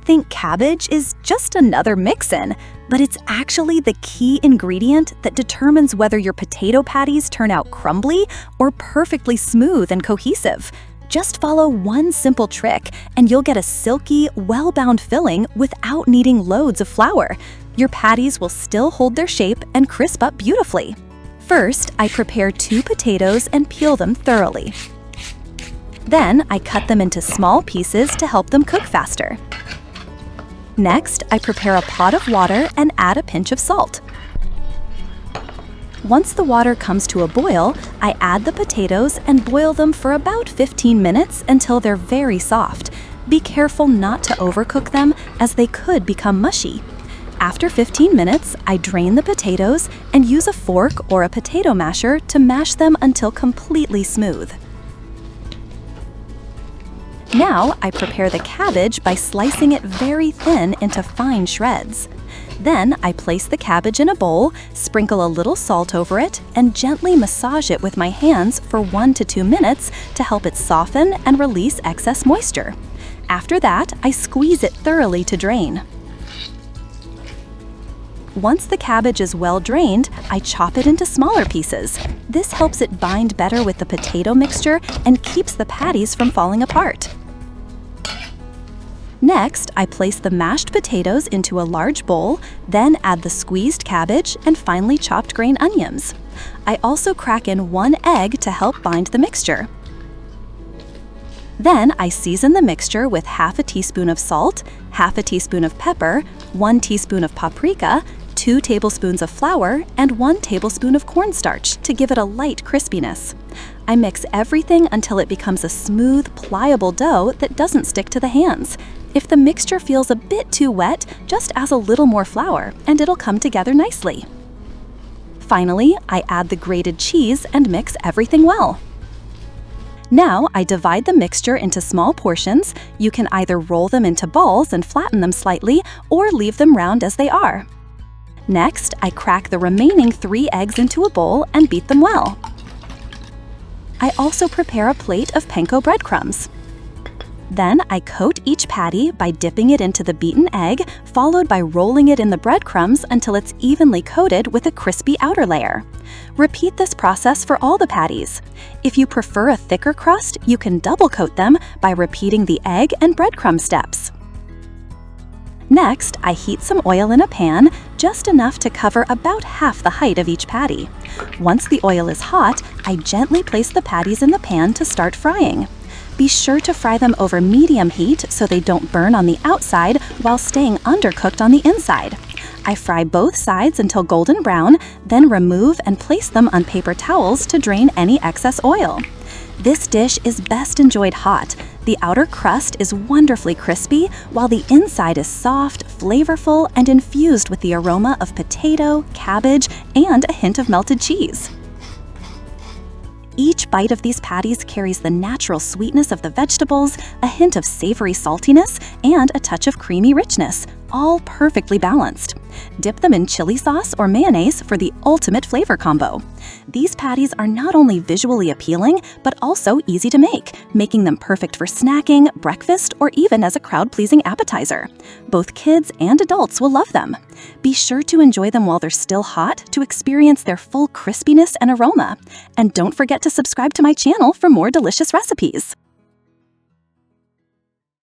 think cabbage is just another mix-in, but it's actually the key ingredient that determines whether your potato patties turn out crumbly or perfectly smooth and cohesive. Just follow one simple trick and you'll get a silky, well-bound filling without needing loads of flour. Your patties will still hold their shape and crisp up beautifully. First, I prepare 2 potatoes and peel them thoroughly. Then, I cut them into small pieces to help them cook faster. Next, I prepare a pot of water and add a pinch of salt. Once the water comes to a boil, I add the potatoes and boil them for about 15 minutes until they're very soft. Be careful not to overcook them, as they could become mushy. After 15 minutes, I drain the potatoes and use a fork or a potato masher to mash them until completely smooth. Now, I prepare the cabbage by slicing it very thin into fine shreds. Then, I place the cabbage in a bowl, sprinkle a little salt over it, and gently massage it with my hands for 1 to 2 minutes to help it soften and release excess moisture. After that, I squeeze it thoroughly to drain. Once the cabbage is well drained, I chop it into smaller pieces. This helps it bind better with the potato mixture and keeps the patties from falling apart. Next, I place the mashed potatoes into a large bowl, then add the squeezed cabbage and finely chopped green onions. I also crack in 1 egg to help bind the mixture. Then I season the mixture with half a teaspoon of salt, half a teaspoon of pepper, 1 teaspoon of paprika, 2 tablespoons of flour, and 1 tablespoon of cornstarch to give it a light crispiness. I mix everything until it becomes a smooth, pliable dough that doesn't stick to the hands. If the mixture feels a bit too wet, just add a little more flour and it'll come together nicely. Finally, I add the grated cheese and mix everything well. Now, I divide the mixture into small portions. You can either roll them into balls and flatten them slightly, or leave them round as they are. Next, I crack the remaining 3 eggs into a bowl and beat them well. I also prepare a plate of panko breadcrumbs. Then I coat each patty by dipping it into the beaten egg, followed by rolling it in the breadcrumbs until it's evenly coated with a crispy outer layer. Repeat this process for all the patties. If you prefer a thicker crust, you can double coat them by repeating the egg and breadcrumb steps. Next, I heat some oil in a pan, just enough to cover about half the height of each patty. Once the oil is hot, I gently place the patties in the pan to start frying. Be sure to fry them over medium heat so they don't burn on the outside while staying undercooked on the inside. I fry both sides until golden brown, then remove and place them on paper towels to drain any excess oil. This dish is best enjoyed hot. The outer crust is wonderfully crispy, while the inside is soft, flavorful, and infused with the aroma of potato, cabbage, and a hint of melted cheese. Each bite of these patties carries the natural sweetness of the vegetables, a hint of savory saltiness, and a touch of creamy richness, all perfectly balanced. Dip them in chili sauce or mayonnaise for the ultimate flavor combo. These patties are not only visually appealing, but also easy to make, making them perfect for snacking, breakfast, or even as a crowd-pleasing appetizer. Both kids and adults will love them. Be sure to enjoy them while they're still hot to experience their full crispiness and aroma. And don't forget to subscribe to my channel for more delicious recipes.